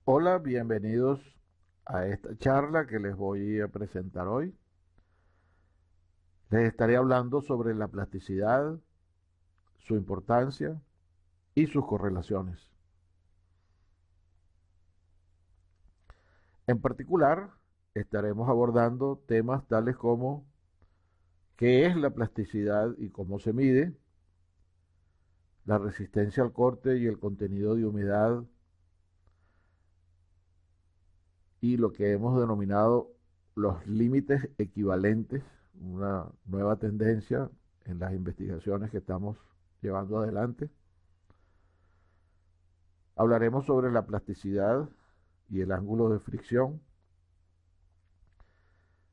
Hola, bienvenidos a esta charla que les voy a presentar hoy. Les estaré hablando sobre la plasticidad, su importancia y sus correlaciones. En particular, estaremos abordando temas tales como qué es la plasticidad y cómo se mide, la resistencia al corte y el contenido de humedad y lo que hemos denominado los límites equivalentes, una nueva tendencia en las investigaciones que estamos llevando adelante. Hablaremos sobre la plasticidad y el ángulo de fricción.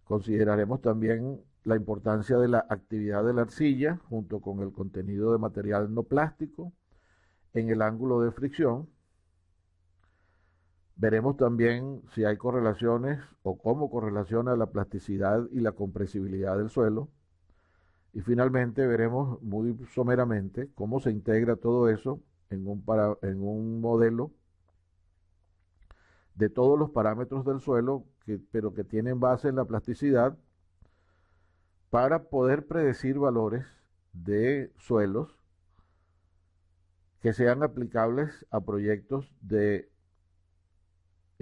Consideraremos también la importancia de la actividad de la arcilla junto con el contenido de material no plástico en el ángulo de fricción. Veremos también si hay correlaciones o cómo correlaciona la plasticidad y la compresibilidad del suelo. Y finalmente veremos muy someramente cómo se integra todo eso en un modelo de todos los parámetros del suelo, pero que tienen base en la plasticidad, para poder predecir valores de suelos que sean aplicables a proyectos de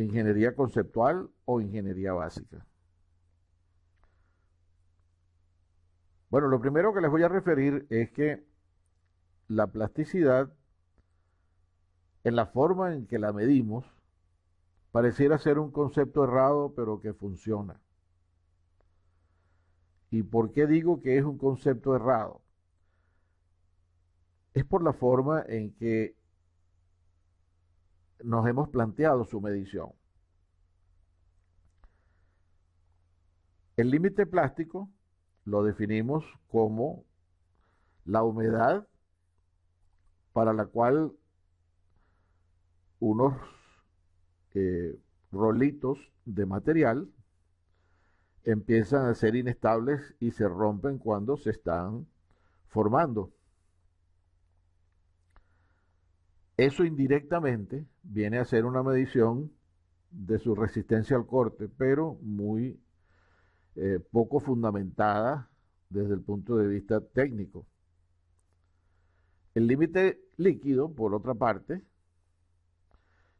ingeniería conceptual o ingeniería básica. Bueno, lo primero que les voy a referir es que la plasticidad, en la forma en que la medimos, pareciera ser un concepto errado, pero que funciona. ¿Y por qué digo que es un concepto errado? Es por la forma en que nos hemos planteado su medición. El límite plástico lo definimos como la humedad para la cual unos rolitos de material empiezan a ser inestables y se rompen cuando se están formando. Eso indirectamente viene a ser una medición de su resistencia al corte, pero muy poco fundamentada desde el punto de vista técnico. El límite líquido, por otra parte,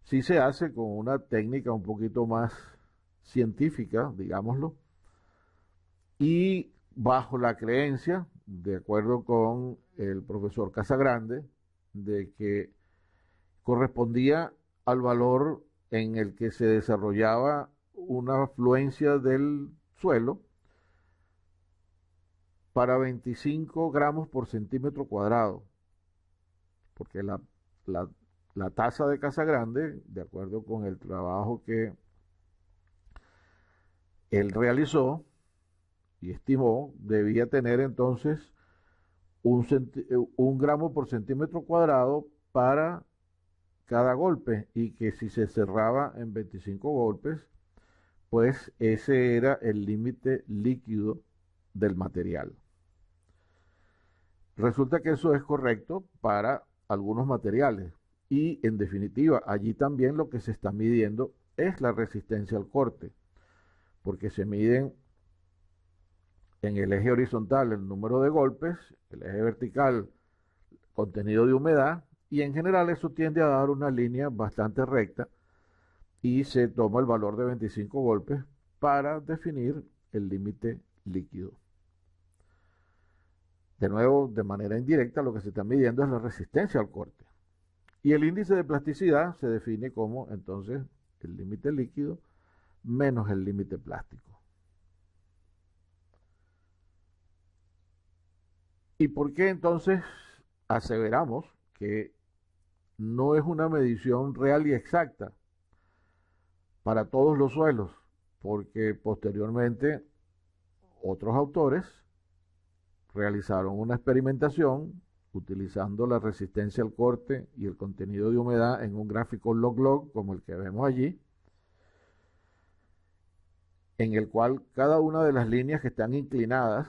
sí se hace con una técnica un poquito más científica, digámoslo, y bajo la creencia, de acuerdo con el profesor Casagrande, de que correspondía al valor en el que se desarrollaba una afluencia del suelo para 25 gramos por centímetro cuadrado, porque la, la tasa de Casagrande, de acuerdo con el trabajo que él realizó y estimó, debía tener entonces un gramo por centímetro cuadrado para cada golpe, y que si se cerraba en 25 golpes, pues ese era el límite líquido del material. Resulta que eso es correcto para algunos materiales, y en definitiva allí también lo que se está midiendo es la resistencia al corte, porque se miden en el eje horizontal el número de golpes, el eje vertical contenido de humedad, y en general eso tiende a dar una línea bastante recta, y se toma el valor de 25 golpes para definir el límite líquido. De nuevo, de manera indirecta, lo que se está midiendo es la resistencia al corte. Y el índice de plasticidad se define como entonces el límite líquido menos el límite plástico. ¿Y por qué entonces aseveramos que no es una medición real y exacta para todos los suelos? Porque posteriormente otros autores realizaron una experimentación utilizando la resistencia al corte y el contenido de humedad en un gráfico log-log como el que vemos allí, en el cual cada una de las líneas que están inclinadas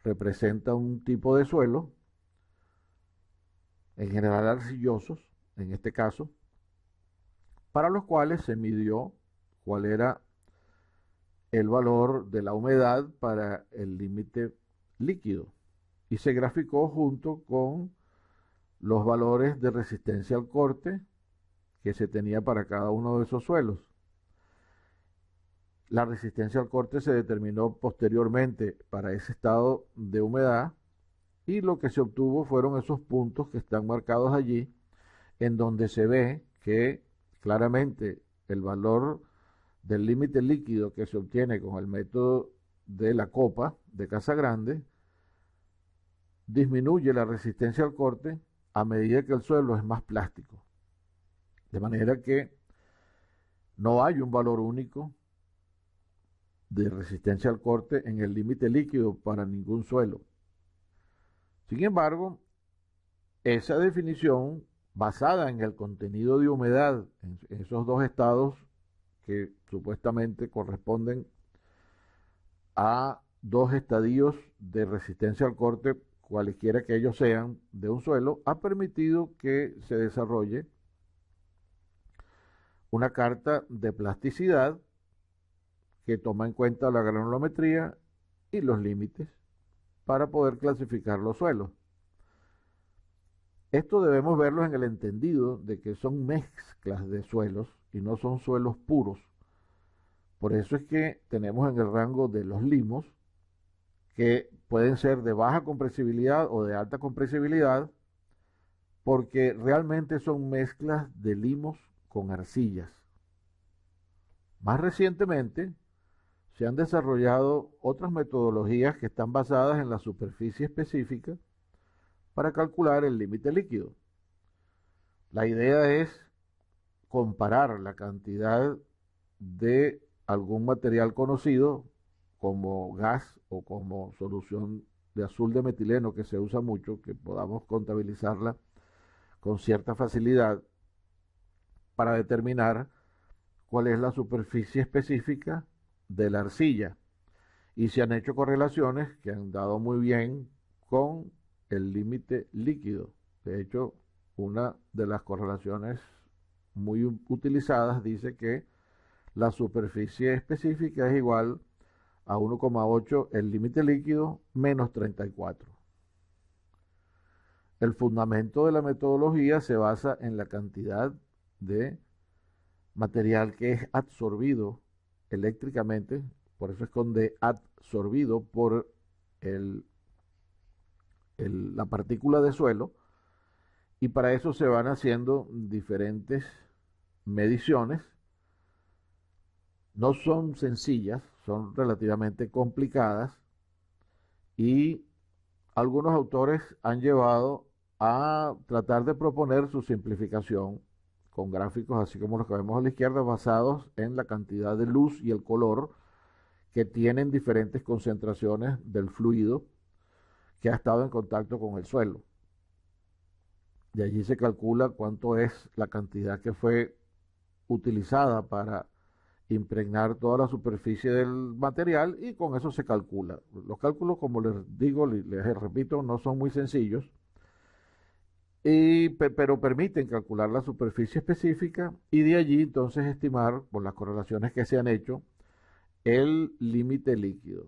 representa un tipo de suelo, en general arcillosos, en este caso, para los cuales se midió cuál era el valor de la humedad para el límite líquido y se graficó junto con los valores de resistencia al corte que se tenía para cada uno de esos suelos. La resistencia al corte se determinó posteriormente para ese estado de humedad y lo que se obtuvo fueron esos puntos que están marcados allí, en donde se ve que claramente el valor del límite líquido que se obtiene con el método de la copa de Casagrande disminuye la resistencia al corte a medida que el suelo es más plástico. De manera que no hay un valor único de resistencia al corte en el límite líquido para ningún suelo. Sin embargo, esa definición basada en el contenido de humedad en esos dos estados que supuestamente corresponden a dos estadios de resistencia al corte, cualesquiera que ellos sean, de un suelo, ha permitido que se desarrolle una carta de plasticidad que toma en cuenta la granulometría y los límites para poder clasificar los suelos. Esto debemos verlo en el entendido de que son mezclas de suelos y no son suelos puros. Por eso es que tenemos en el rango de los limos, que pueden ser de baja compresibilidad o de alta compresibilidad, porque realmente son mezclas de limos con arcillas. Más recientemente se han desarrollado otras metodologías que están basadas en la superficie específica para calcular el límite líquido. La idea es comparar la cantidad de algún material conocido como gas o como solución de azul de metileno que se usa mucho, que podamos contabilizarla con cierta facilidad para determinar cuál es la superficie específica de la arcilla. Y se han hecho correlaciones que han dado muy bien con el límite líquido. De hecho, una de las correlaciones muy utilizadas dice que la superficie específica es igual a 1,8 el límite líquido menos 34. El fundamento de la metodología se basa en la cantidad de material que es absorbido eléctricamente, por eso es con D, absorbido por la partícula de suelo, y para eso se van haciendo diferentes mediciones. No son sencillas, son relativamente complicadas y algunos autores han llevado a tratar de proponer su simplificación con gráficos así como los que vemos a la izquierda, basados en la cantidad de luz y el color que tienen diferentes concentraciones del fluido que ha estado en contacto con el suelo. De allí se calcula cuánto es la cantidad que fue utilizada para impregnar toda la superficie del material y con eso se calcula. Los cálculos, como les digo, les repito, no son muy sencillos, pero permiten calcular la superficie específica y de allí entonces estimar, por las correlaciones que se han hecho, el límite líquido.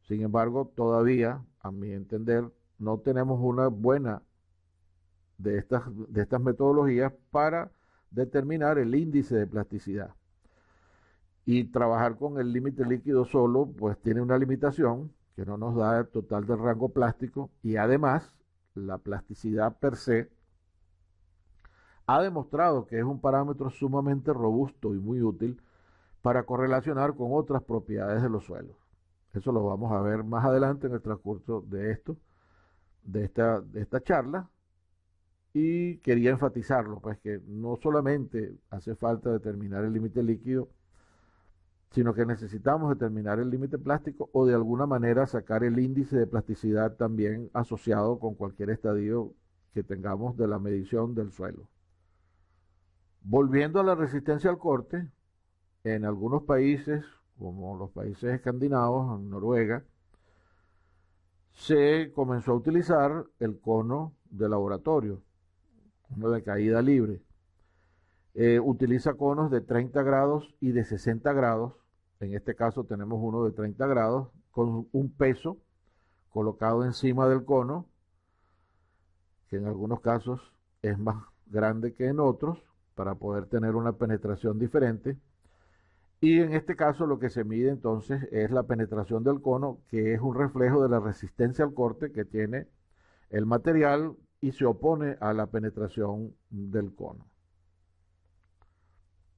Sin embargo, todavía, a mi entender, no tenemos una buena de estas metodologías para determinar el índice de plasticidad. Y trabajar con el límite líquido solo, pues tiene una limitación que no nos da el total del rango plástico y además la plasticidad per se ha demostrado que es un parámetro sumamente robusto y muy útil para correlacionar con otras propiedades de los suelos. Eso lo vamos a ver más adelante en el transcurso de esta charla. Y quería enfatizarlo, pues que no solamente hace falta determinar el límite líquido, sino que necesitamos determinar el límite plástico o de alguna manera sacar el índice de plasticidad también asociado con cualquier estadio que tengamos de la medición del suelo. Volviendo a la resistencia al corte, en algunos países, como los países escandinavos, en Noruega, se comenzó a utilizar el cono de laboratorio, uno de caída libre. Utiliza conos de 30 grados y de 60 grados. En este caso tenemos uno de 30 grados con un peso colocado encima del cono, que en algunos casos es más grande que en otros, para poder tener una penetración diferente. Y en este caso lo que se mide entonces es la penetración del cono, que es un reflejo de la resistencia al corte que tiene el material y se opone a la penetración del cono.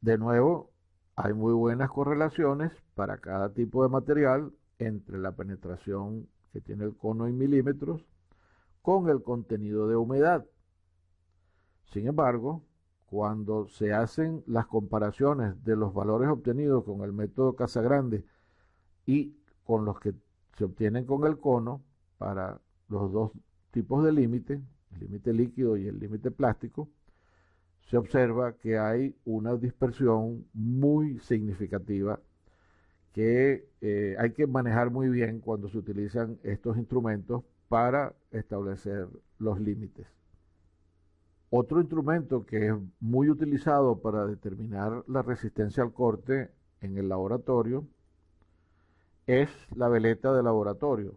De nuevo, hay muy buenas correlaciones para cada tipo de material entre la penetración que tiene el cono en milímetros con el contenido de humedad. Sin embargo, cuando se hacen las comparaciones de los valores obtenidos con el método Casagrande y con los que se obtienen con el cono para los dos tipos de límite, el límite líquido y el límite plástico, se observa que hay una dispersión muy significativa que hay que manejar muy bien cuando se utilizan estos instrumentos para establecer los límites. Otro instrumento que es muy utilizado para determinar la resistencia al corte en el laboratorio es la veleta de laboratorio.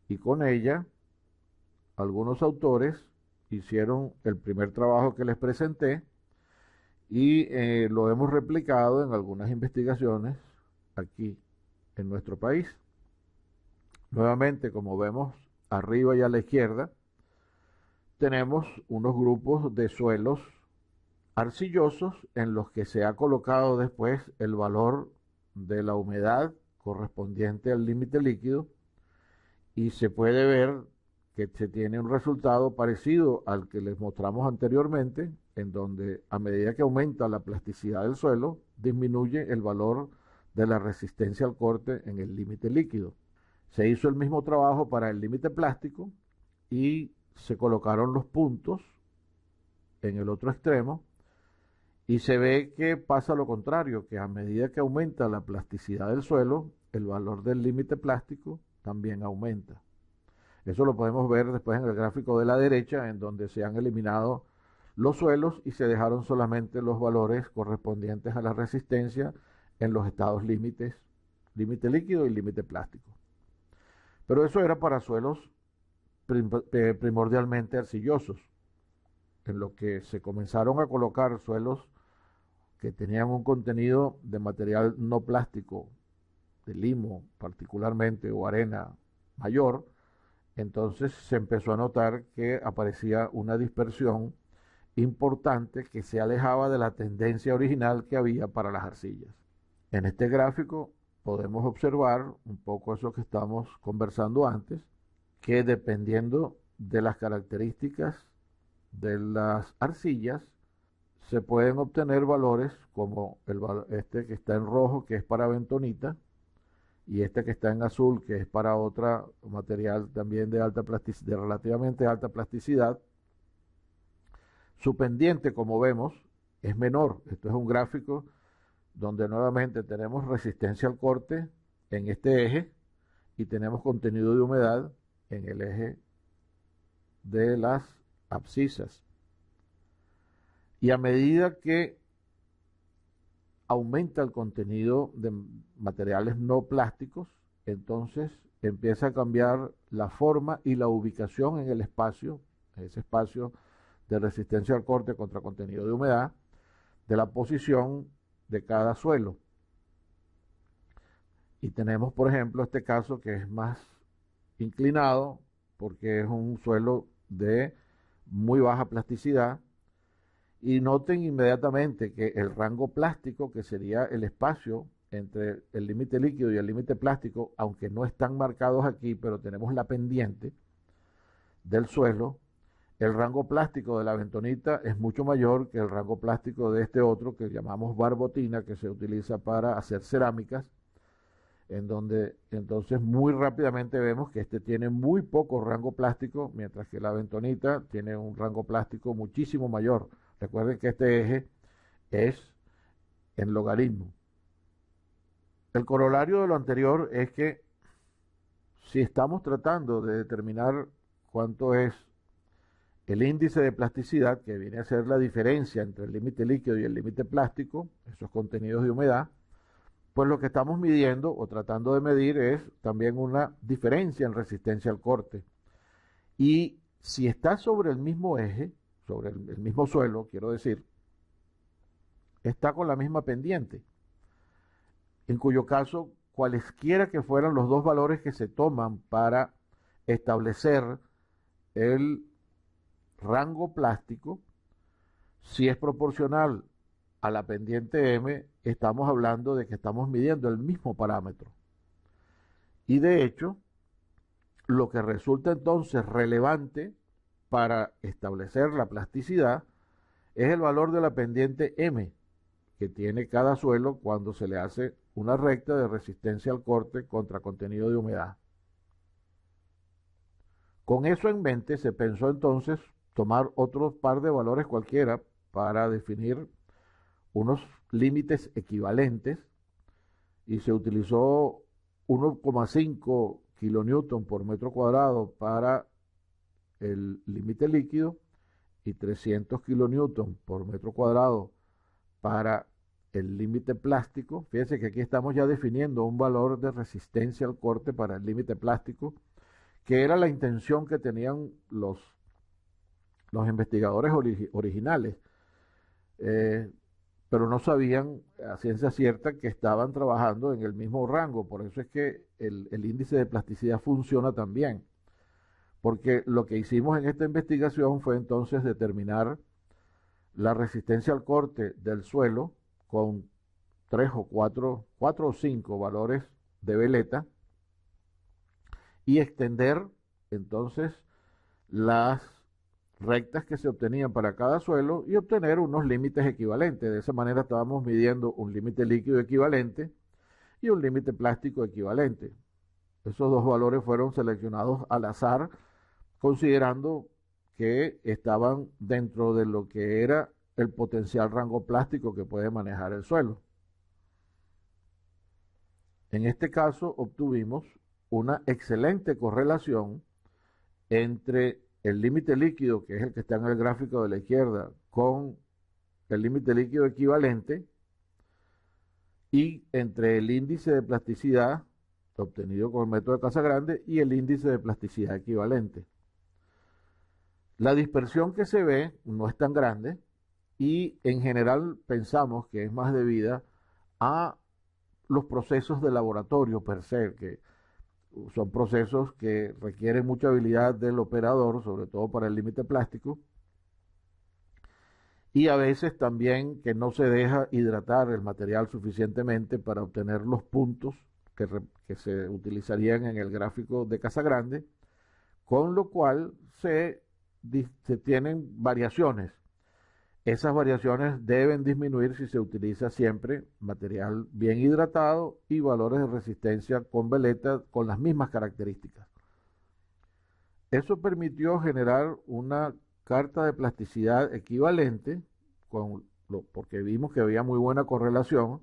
Y con ella, algunos autores hicieron el primer trabajo que les presenté y lo hemos replicado en algunas investigaciones aquí en nuestro país. Nuevamente, como vemos arriba y a la izquierda, tenemos unos grupos de suelos arcillosos en los que se ha colocado después el valor de la humedad correspondiente al límite líquido y se puede ver que se tiene un resultado parecido al que les mostramos anteriormente, en donde a medida que aumenta la plasticidad del suelo, disminuye el valor de la resistencia al corte en el límite líquido. Se hizo el mismo trabajo para el límite plástico y se colocaron los puntos en el otro extremo y se ve que pasa lo contrario, que a medida que aumenta la plasticidad del suelo, el valor del límite plástico también aumenta. Eso lo podemos ver después en el gráfico de la derecha, en donde se han eliminado los suelos y se dejaron solamente los valores correspondientes a la resistencia en los estados límites, límite líquido y límite plástico. Pero eso era para suelos primordialmente arcillosos. En lo que se comenzaron a colocar suelos que tenían un contenido de material no plástico, de limo particularmente, o arena mayor, entonces se empezó a notar que aparecía una dispersión importante que se alejaba de la tendencia original que había para las arcillas. En este gráfico podemos observar un poco eso que estamos conversando antes, que dependiendo de las características de las arcillas, se pueden obtener valores como este que está en rojo, que es para bentonita, y este que está en azul, que es para otro material también de relativamente alta plasticidad. Su pendiente, como vemos, es menor. Esto es un gráfico donde nuevamente tenemos resistencia al corte en este eje y tenemos contenido de humedad en el eje de las abscisas. Y a medida que aumenta el contenido de materiales no plásticos, entonces empieza a cambiar la forma y la ubicación en el espacio, ese espacio de resistencia al corte contra contenido de humedad, de la posición de cada suelo. Y tenemos, por ejemplo, este caso que es más inclinado, porque es un suelo de muy baja plasticidad. Y noten inmediatamente que el rango plástico, que sería el espacio entre el límite líquido y el límite plástico, aunque no están marcados aquí, pero tenemos la pendiente del suelo, el rango plástico de la bentonita es mucho mayor que el rango plástico de este otro que llamamos barbotina, que se utiliza para hacer cerámicas, en donde entonces muy rápidamente vemos que este tiene muy poco rango plástico, mientras que la bentonita tiene un rango plástico muchísimo mayor. Recuerden que este eje es en logaritmo. El corolario de lo anterior es que si estamos tratando de determinar cuánto es el índice de plasticidad, que viene a ser la diferencia entre el límite líquido y el límite plástico, esos contenidos de humedad, pues lo que estamos midiendo o tratando de medir es también una diferencia en resistencia al corte. Y si está sobre el mismo eje, sobre el mismo suelo, quiero decir, está con la misma pendiente, en cuyo caso, cualesquiera que fueran los dos valores que se toman para establecer el rango plástico, si es proporcional a la pendiente M, estamos hablando de que estamos midiendo el mismo parámetro. Y de hecho, lo que resulta entonces relevante para establecer la plasticidad es el valor de la pendiente M que tiene cada suelo cuando se le hace una recta de resistencia al corte contra contenido de humedad. Con eso en mente se pensó entonces tomar otro par de valores cualquiera para definir unos límites equivalentes y se utilizó 1,5 kilonewton por metro cuadrado para el límite líquido y 300 kilonewton por metro cuadrado para el límite plástico. Fíjense que aquí estamos ya definiendo un valor de resistencia al corte para el límite plástico, que era la intención que tenían los investigadores originales, pero no sabían a ciencia cierta que estaban trabajando en el mismo rango. Por eso es que el índice de plasticidad funciona tan bien, porque lo que hicimos en esta investigación fue entonces determinar la resistencia al corte del suelo con 3 o 4 o 5 valores de veleta y extender entonces las rectas que se obtenían para cada suelo y obtener unos límites equivalentes. De esa manera estábamos midiendo un límite líquido equivalente y un límite plástico equivalente. Esos dos valores fueron seleccionados al azar, considerando que estaban dentro de lo que era el potencial rango plástico que puede manejar el suelo. En este caso obtuvimos una excelente correlación entre el límite líquido, que es el que está en el gráfico de la izquierda, con el límite líquido equivalente, y entre el índice de plasticidad obtenido con el método de Casagrande y el índice de plasticidad equivalente. La dispersión que se ve no es tan grande y en general pensamos que es más debida a los procesos de laboratorio per se, que son procesos que requieren mucha habilidad del operador, sobre todo para el límite plástico, y a veces también que no se deja hidratar el material suficientemente para obtener los puntos que se utilizarían en el gráfico de Casagrande, con lo cual se tienen variaciones. Esas variaciones deben disminuir si se utiliza siempre material bien hidratado y valores de resistencia con veleta con las mismas características. Eso permitió generar una carta de plasticidad equivalente, porque vimos que había muy buena correlación,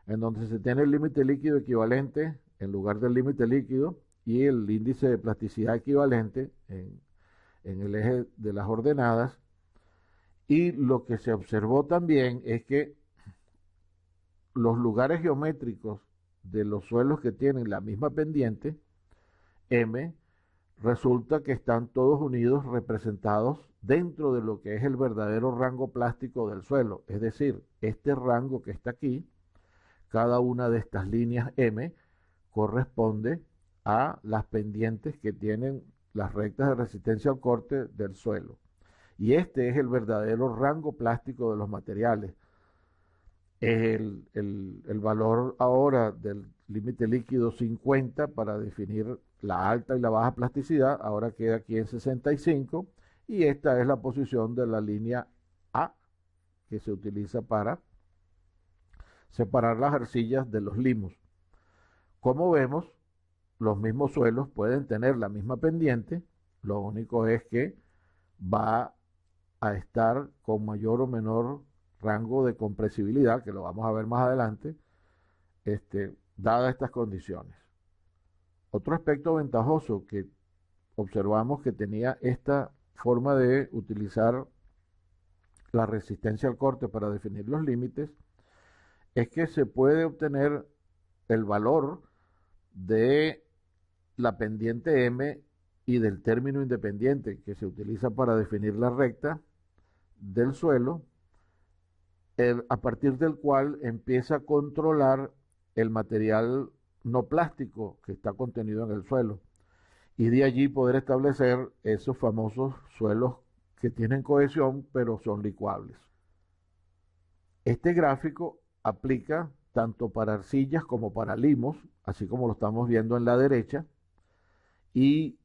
en donde se tiene el límite líquido equivalente en lugar del límite líquido y el índice de plasticidad equivalente en el eje de las ordenadas. Y lo que se observó también es que los lugares geométricos de los suelos que tienen la misma pendiente, M, resulta que están todos unidos representados dentro de lo que es el verdadero rango plástico del suelo. Es decir, este rango que está aquí, cada una de estas líneas M corresponde a las pendientes que tienen las rectas de resistencia al corte del suelo. Y este es el verdadero rango plástico de los materiales. El valor ahora del límite líquido 50 para definir la alta y la baja plasticidad, ahora queda aquí en 65, y esta es la posición de la línea A que se utiliza para separar las arcillas de los limos. Como vemos, los mismos suelos pueden tener la misma pendiente, lo único es que va a estar con mayor o menor rango de compresibilidad, que lo vamos a ver más adelante, dadas estas condiciones. Otro aspecto ventajoso que observamos que tenía esta forma de utilizar la resistencia al corte para definir los límites es que se puede obtener el valor de la pendiente M y del término independiente que se utiliza para definir la recta del suelo, a partir del cual empieza a controlar el material no plástico que está contenido en el suelo. Y de allí poder establecer esos famosos suelos que tienen cohesión pero son licuables. Este gráfico aplica tanto para arcillas como para limos, así como lo estamos viendo en la derecha, y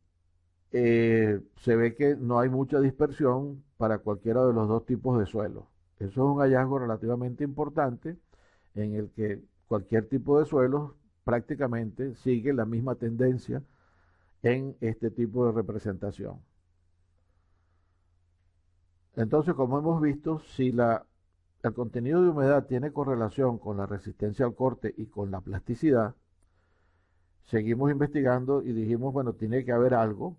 se ve que no hay mucha dispersión para cualquiera de los dos tipos de suelos. Eso es un hallazgo relativamente importante en el que cualquier tipo de suelos prácticamente sigue la misma tendencia en este tipo de representación. Entonces, como hemos visto, si el contenido de humedad tiene correlación con la resistencia al corte y con la plasticidad, seguimos investigando y dijimos, bueno, tiene que haber algo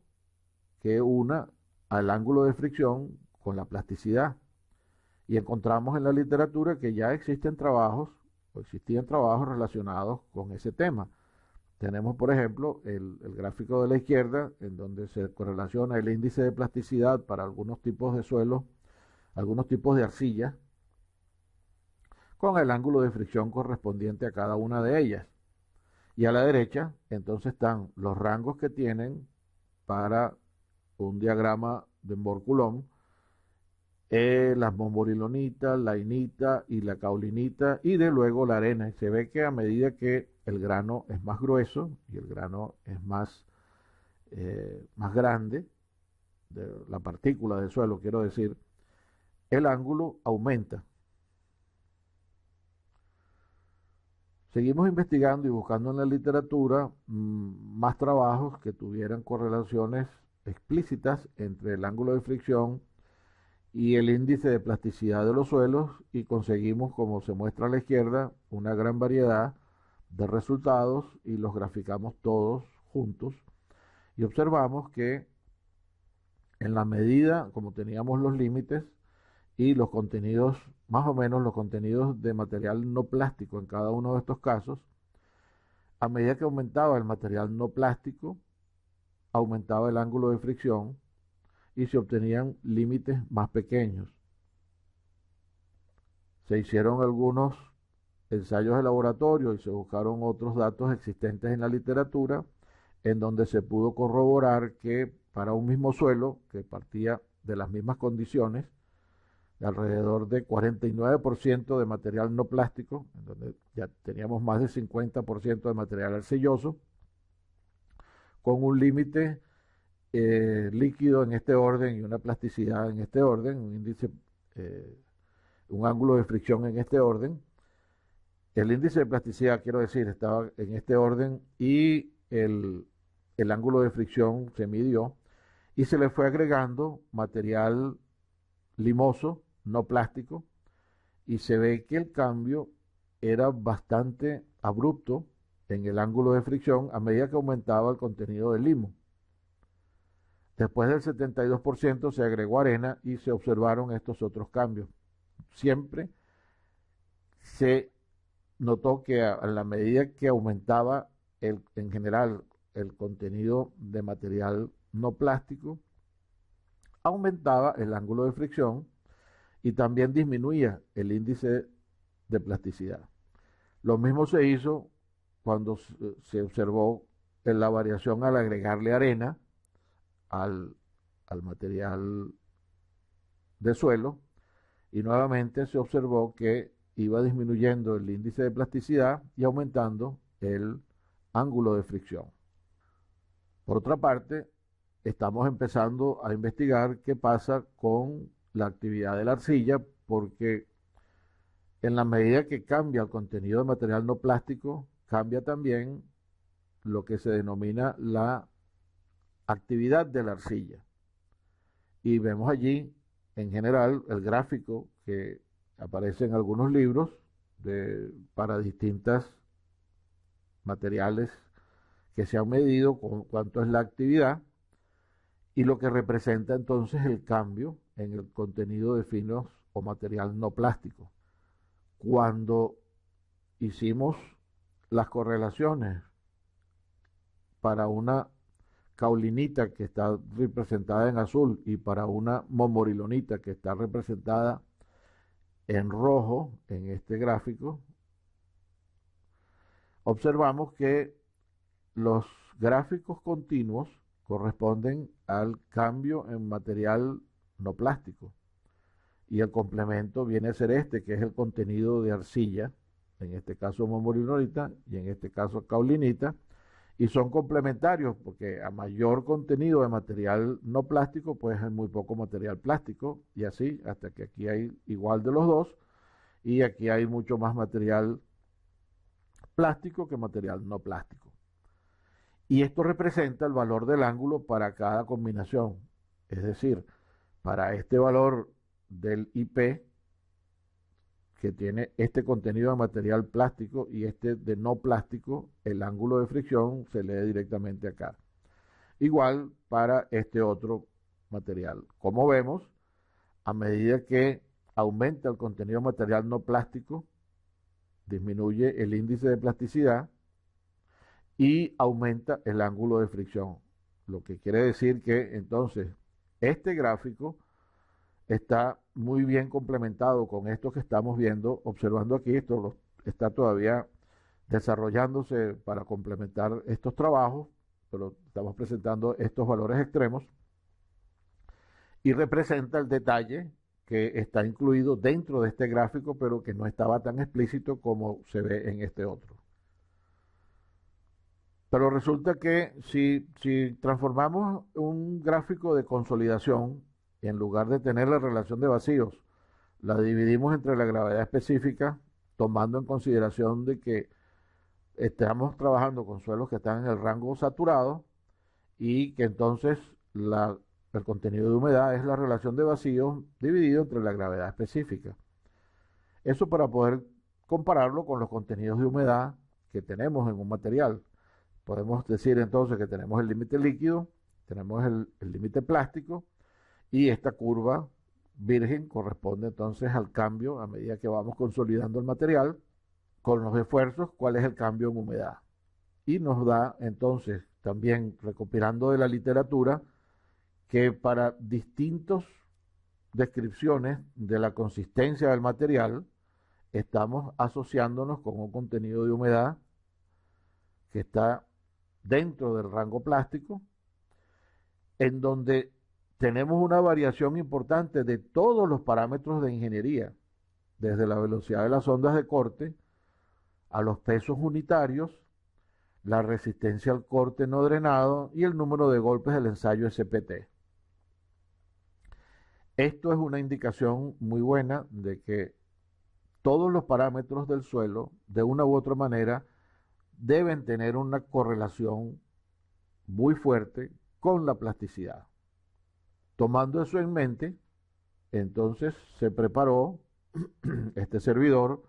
que una al ángulo de fricción con la plasticidad. Y encontramos en la literatura que ya existen trabajos, o existían trabajos relacionados con ese tema. Tenemos, por ejemplo, el gráfico de la izquierda, en donde se correlaciona el índice de plasticidad para algunos tipos de suelos, algunos tipos de arcilla, con el ángulo de fricción correspondiente a cada una de ellas. Y a la derecha, entonces están los rangos que tienen para un diagrama de Mohr-Coulomb, las bomborilonitas, la inita y la caulinita, y de luego la arena. Y se ve que a medida que el grano es más grueso y el grano es más grande, de la partícula del suelo, quiero decir, el ángulo aumenta. Seguimos investigando y buscando en la literatura más trabajos que tuvieran correlaciones explícitas entre el ángulo de fricción y el índice de plasticidad de los suelos, y conseguimos, como se muestra a la izquierda, una gran variedad de resultados y los graficamos todos juntos y observamos que en la medida como teníamos los límites y los contenidos, más o menos los contenidos de material no plástico en cada uno de estos casos, a medida que aumentaba el material no plástico, aumentaba el ángulo de fricción y se obtenían límites más pequeños. Se hicieron algunos ensayos de laboratorio y se buscaron otros datos existentes en la literatura en donde se pudo corroborar que para un mismo suelo que partía de las mismas condiciones, de alrededor de 49% de material no plástico, en donde ya teníamos más del 50% de material arcilloso, con un límite líquido en este orden y una plasticidad en este orden, un índice, un ángulo de fricción en este orden. El índice de plasticidad, quiero decir, estaba en este orden y el ángulo de fricción se midió y se le fue agregando material limoso, no plástico, y se ve que el cambio era bastante abrupto en el ángulo de fricción a medida que aumentaba el contenido del limo. Después del 72% se agregó arena y se observaron estos otros cambios. Siempre se notó que a la medida que aumentaba en general el contenido de material no plástico, aumentaba el ángulo de fricción y también disminuía el índice de plasticidad. Lo mismo se hizo cuando se observó en la variación al agregarle arena al material de suelo, y nuevamente se observó que iba disminuyendo el índice de plasticidad y aumentando el ángulo de fricción. Por otra parte, estamos empezando a investigar qué pasa con la actividad de la arcilla, porque en la medida que cambia el contenido de material no plástico, cambia también lo que se denomina la actividad de la arcilla. Y vemos allí, en general, el gráfico que aparece en algunos libros para distintos materiales que se han medido con cuánto es la actividad, y lo que representa entonces el cambio en el contenido de finos o material no plástico. Cuando hicimos las correlaciones para una caulinita que está representada en azul y para una momorilonita que está representada en rojo en este gráfico, observamos que los gráficos continuos corresponden al cambio en material no plástico y el complemento viene a ser este, que es el contenido de arcilla, en este caso momorilonita y en este caso caulinita, y son complementarios porque a mayor contenido de material no plástico, pues hay muy poco material plástico y así hasta que aquí hay igual de los dos y aquí hay mucho más material plástico que material no plástico. Y esto representa el valor del ángulo para cada combinación. Es decir, para este valor del IP, que tiene este contenido de material plástico y este de no plástico, el ángulo de fricción se lee directamente acá. Igual para este otro material. Como vemos, a medida que aumenta el contenido de material no plástico, disminuye el índice de plasticidad y aumenta el ángulo de fricción. Lo que quiere decir que entonces este gráfico está muy bien complementado con esto que estamos viendo, observando aquí, esto está todavía desarrollándose para complementar estos trabajos, pero estamos presentando estos valores extremos y representa el detalle que está incluido dentro de este gráfico, pero que no estaba tan explícito como se ve en este otro. Pero resulta que si transformamos un gráfico de consolidación, en lugar de tener la relación de vacíos, la dividimos entre la gravedad específica, tomando en consideración de que estamos trabajando con suelos que están en el rango saturado y que entonces el contenido de humedad es la relación de vacíos dividido entre la gravedad específica. Eso para poder compararlo con los contenidos de humedad que tenemos en un material. Podemos decir entonces que tenemos el límite líquido, tenemos el límite plástico y esta curva virgen corresponde entonces al cambio a medida que vamos consolidando el material con los esfuerzos, cuál es el cambio en humedad. Y nos da entonces también recopilando de la literatura que para distintas descripciones de la consistencia del material estamos asociándonos con un contenido de humedad que está dentro del rango plástico, en donde tenemos una variación importante de todos los parámetros de ingeniería, desde la velocidad de las ondas de corte a los pesos unitarios, la resistencia al corte no drenado y el número de golpes del ensayo SPT. Esto es una indicación muy buena de que todos los parámetros del suelo, de una u otra manera, deben tener una correlación muy fuerte con la plasticidad. Tomando eso en mente, entonces se preparó, este servidor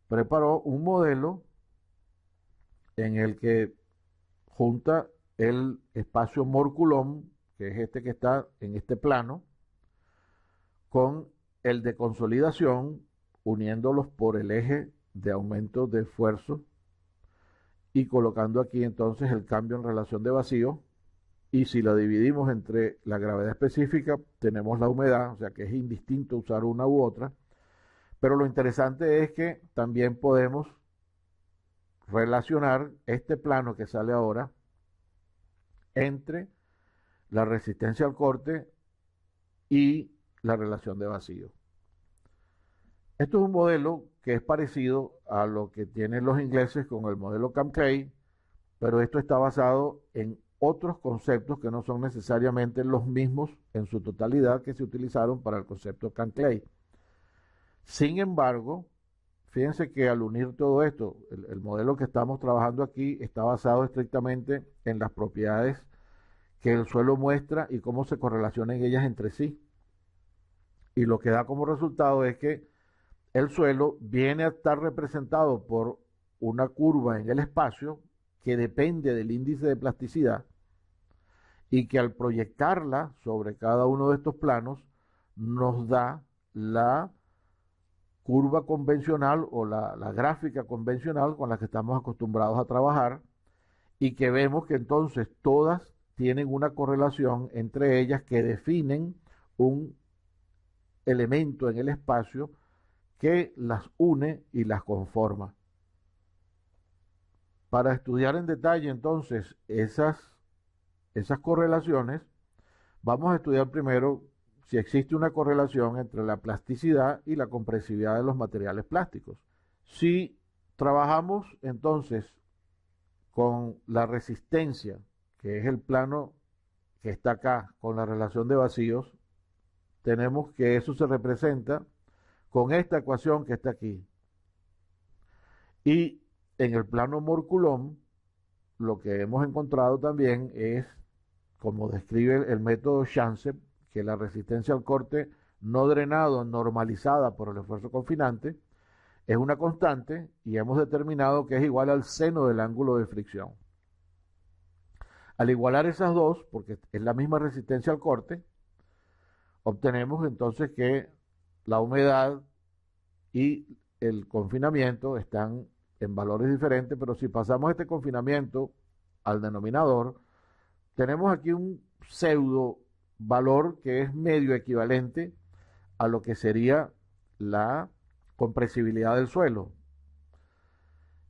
preparó un modelo en el que junta el espacio Mohr-Coulomb, que es este que está en este plano, con el de consolidación, uniéndolos por el eje de aumento de esfuerzo y colocando aquí entonces el cambio en relación de vacío. Y si la dividimos entre la gravedad específica, tenemos la humedad, o sea que es indistinto usar una u otra. Pero lo interesante es que también podemos relacionar este plano que sale ahora entre la resistencia al corte y la relación de vacío. Esto es un modelo que es parecido a lo que tienen los ingleses con el modelo Camp-Clay, pero esto está basado en otros conceptos que no son necesariamente los mismos en su totalidad que se utilizaron para el concepto Camp-Clay. Sin embargo, fíjense que al unir todo esto, el modelo que estamos trabajando aquí está basado estrictamente en las propiedades que el suelo muestra y cómo se correlacionan ellas entre sí. Y lo que da como resultado es que el suelo viene a estar representado por una curva en el espacio que depende del índice de plasticidad y que al proyectarla sobre cada uno de estos planos nos da la curva convencional o la gráfica convencional con la que estamos acostumbrados a trabajar y que vemos que entonces todas tienen una correlación entre ellas que definen un elemento en el espacio que las une y las conforma. Para estudiar en detalle entonces esas correlaciones, vamos a estudiar primero si existe una correlación entre la plasticidad y la compresividad de los materiales plásticos. Si trabajamos entonces con la resistencia, que es el plano que está acá, con la relación de vacíos, tenemos que eso se representa con esta ecuación que está aquí. Y en el plano Mohr-Coulomb, lo que hemos encontrado también es, como describe el método Schanze, que la resistencia al corte no drenado normalizada por el esfuerzo confinante es una constante y hemos determinado que es igual al seno del ángulo de fricción. Al igualar esas dos, porque es la misma resistencia al corte, obtenemos entonces que la humedad y el confinamiento están en valores diferentes, pero si pasamos este confinamiento al denominador, tenemos aquí un pseudo valor que es medio equivalente a lo que sería la compresibilidad del suelo.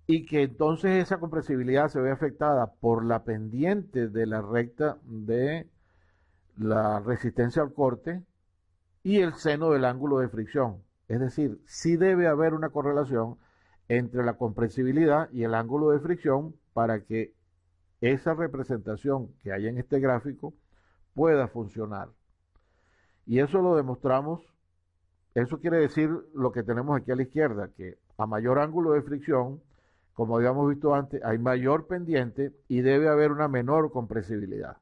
Y que entonces esa compresibilidad se ve afectada por la pendiente de la recta de la resistencia al corte y el seno del ángulo de fricción. Es decir, sí debe haber una correlación entre la compresibilidad y el ángulo de fricción para que esa representación que hay en este gráfico pueda funcionar. Y eso lo demostramos, eso quiere decir lo que tenemos aquí a la izquierda, que a mayor ángulo de fricción, como habíamos visto antes, hay mayor pendiente y debe haber una menor compresibilidad.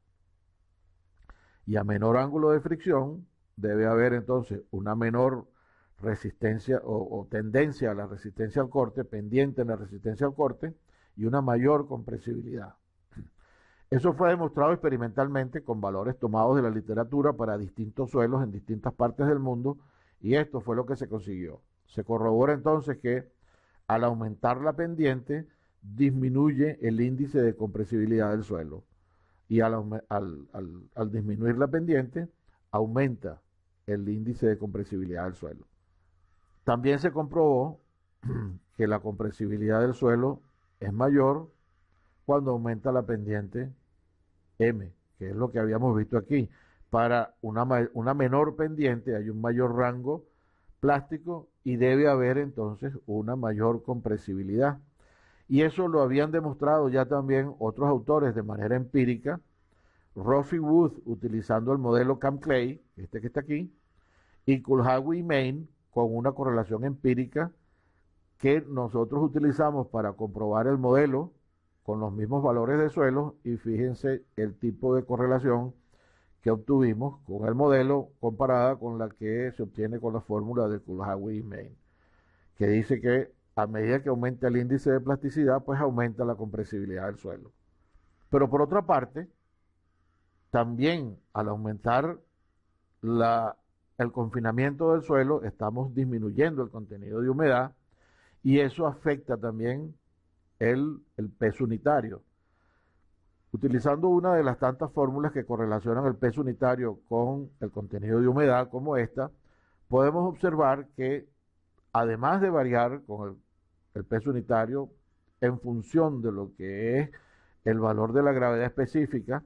Y a menor ángulo de fricción debe haber entonces una menor resistencia o tendencia a la resistencia al corte, pendiente en la resistencia al corte y una mayor compresibilidad. Eso fue demostrado experimentalmente con valores tomados de la literatura para distintos suelos en distintas partes del mundo y esto fue lo que se consiguió. Se corrobora entonces que al aumentar la pendiente disminuye el índice de compresibilidad del suelo y al disminuir la pendiente aumenta el índice de compresibilidad del suelo. También se comprobó que la compresibilidad del suelo es mayor cuando aumenta la pendiente M, que es lo que habíamos visto aquí. Para una menor pendiente hay un mayor rango plástico y debe haber entonces una mayor compresibilidad. Y eso lo habían demostrado ya también otros autores de manera empírica. Ross y Wood utilizando el modelo Cam-Clay, este que está aquí, y Kulhawi y Main con una correlación empírica que nosotros utilizamos para comprobar el modelo con los mismos valores de suelo y fíjense el tipo de correlación que obtuvimos con el modelo comparada con la que se obtiene con la fórmula de Kulhawi y Main, que dice que a medida que aumenta el índice de plasticidad, pues aumenta la compresibilidad del suelo. Pero por otra parte, también al aumentar el confinamiento del suelo, estamos disminuyendo el contenido de humedad y eso afecta también el peso unitario. Utilizando una de las tantas fórmulas que correlacionan el peso unitario con el contenido de humedad, como esta, podemos observar que además de variar con el peso unitario en función de lo que es el valor de la gravedad específica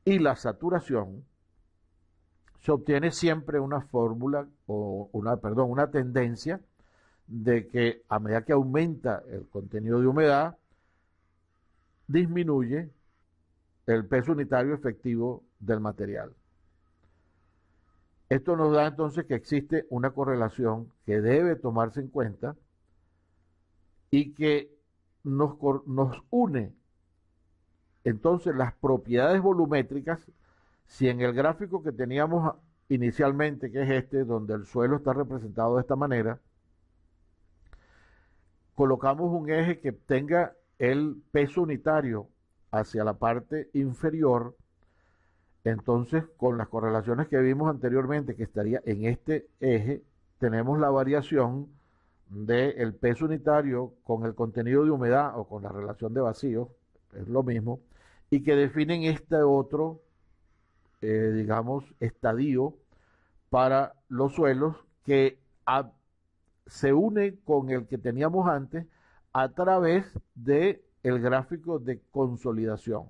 y la saturación, se obtiene siempre una fórmula o una tendencia de que a medida que aumenta el contenido de humedad, disminuye el peso unitario efectivo del material. Esto nos da entonces que existe una correlación que debe tomarse en cuenta y que nos une entonces las propiedades volumétricas. Si en el gráfico que teníamos inicialmente, que es este, donde el suelo está representado de esta manera, colocamos un eje que tenga el peso unitario hacia la parte inferior, Entonces, con las correlaciones que vimos anteriormente, que estaría en este eje, tenemos la variación del peso unitario con el contenido de humedad o con la relación de vacío, es lo mismo, y que definen este otro, digamos, estadio para los suelos que se une con el que teníamos antes a través de el gráfico de consolidación.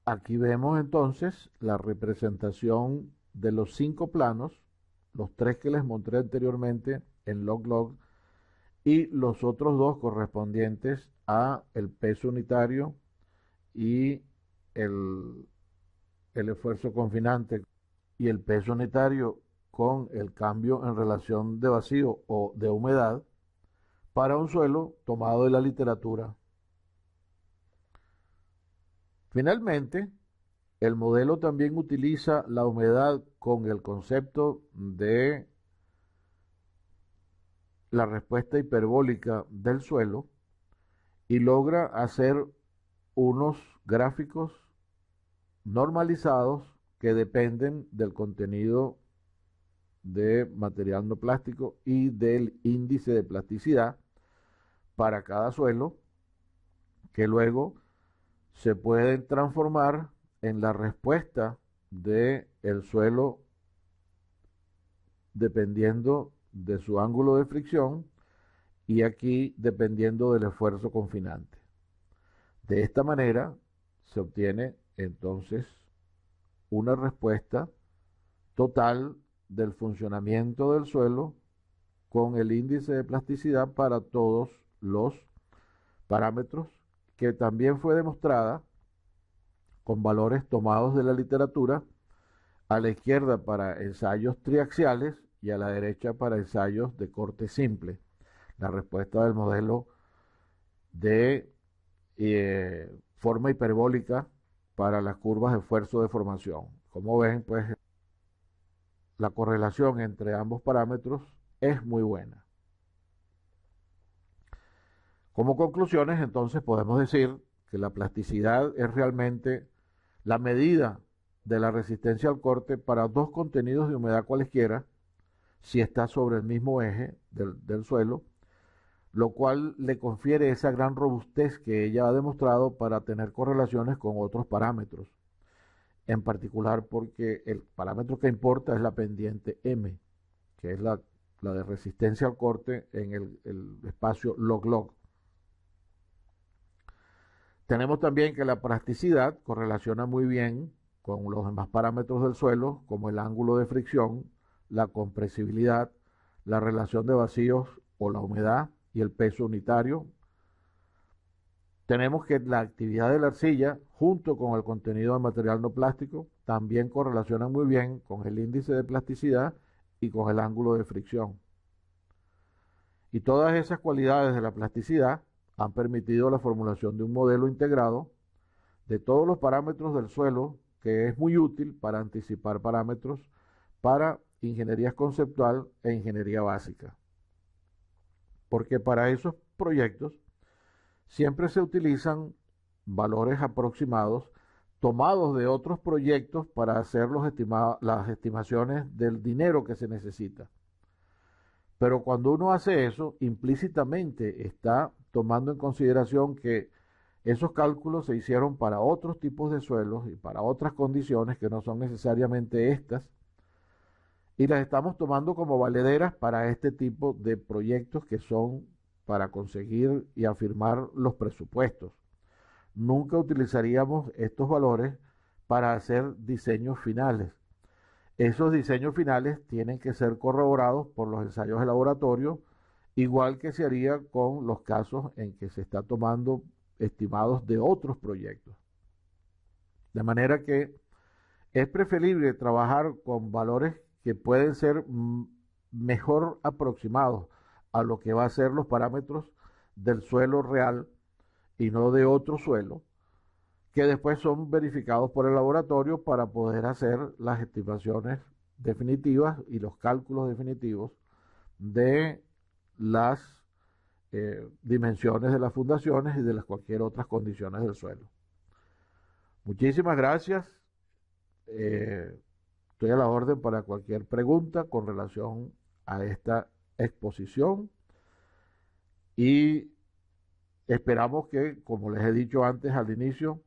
Aquí vemos entonces la representación de los 5 planos, los 3 que les mostré anteriormente en log-log y los otros 2 correspondientes a el peso unitario y el, el esfuerzo confinante y el peso unitario con el cambio en relación de vacío o de humedad para un suelo tomado de la literatura. Finalmente, el modelo también utiliza la humedad con el concepto de la respuesta hiperbólica del suelo y logra hacer unos gráficos normalizados que dependen del contenido de material no plástico y del índice de plasticidad para cada suelo, que luego se pueden transformar en la respuesta del suelo dependiendo de su ángulo de fricción y aquí dependiendo del esfuerzo confinante. De esta manera se obtiene entonces una respuesta total del funcionamiento del suelo con el índice de plasticidad para todos los parámetros, que también fue demostrada con valores tomados de la literatura, a la izquierda para ensayos triaxiales y a la derecha para ensayos de corte simple. La respuesta del modelo de forma hiperbólica para las curvas de esfuerzo de formación. Como ven, pues la correlación entre ambos parámetros es muy buena. Como conclusiones, entonces podemos decir que la plasticidad es realmente la medida de la resistencia al corte para 2 contenidos de humedad cualesquiera, si está sobre el mismo eje del suelo, lo cual le confiere esa gran robustez que ella ha demostrado para tener correlaciones con otros parámetros, en particular porque el parámetro que importa es la pendiente M, que es la de resistencia al corte en el espacio log-log. Tenemos también que la plasticidad correlaciona muy bien con los demás parámetros del suelo, como el ángulo de fricción, la compresibilidad, la relación de vacíos o la humedad y el peso unitario. Tenemos que la actividad de la arcilla, junto con el contenido de material no plástico, también correlacionan muy bien con el índice de plasticidad y con el ángulo de fricción. Y todas esas cualidades de la plasticidad han permitido la formulación de un modelo integrado de todos los parámetros del suelo, que es muy útil para anticipar parámetros para ingeniería conceptual e ingeniería básica. Porque para esos proyectos siempre se utilizan valores aproximados tomados de otros proyectos para hacer las estimaciones del dinero que se necesita. Pero cuando uno hace eso, implícitamente está tomando en consideración que esos cálculos se hicieron para otros tipos de suelos y para otras condiciones que no son necesariamente estas, y las estamos tomando como valederas para este tipo de proyectos que son para conseguir y afirmar los presupuestos. Nunca utilizaríamos estos valores para hacer diseños finales. Esos diseños finales tienen que ser corroborados por los ensayos de laboratorio, igual que se haría con los casos en que se está tomando estimados de otros proyectos. De manera que es preferible trabajar con valores que pueden ser mejor aproximados a lo que va a ser los parámetros del suelo real y no de otro suelo, que después son verificados por el laboratorio para poder hacer las estimaciones definitivas y los cálculos definitivos de las dimensiones de las fundaciones y de las cualquier otras condiciones del suelo. Muchísimas gracias estoy a la orden para cualquier pregunta con relación a esta exposición y esperamos que, como les he dicho antes al inicio,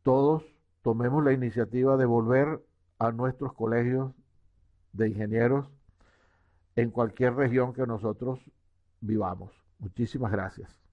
todos tomemos la iniciativa de volver a nuestros colegios de ingenieros en cualquier región que nosotros vivamos. Muchísimas gracias.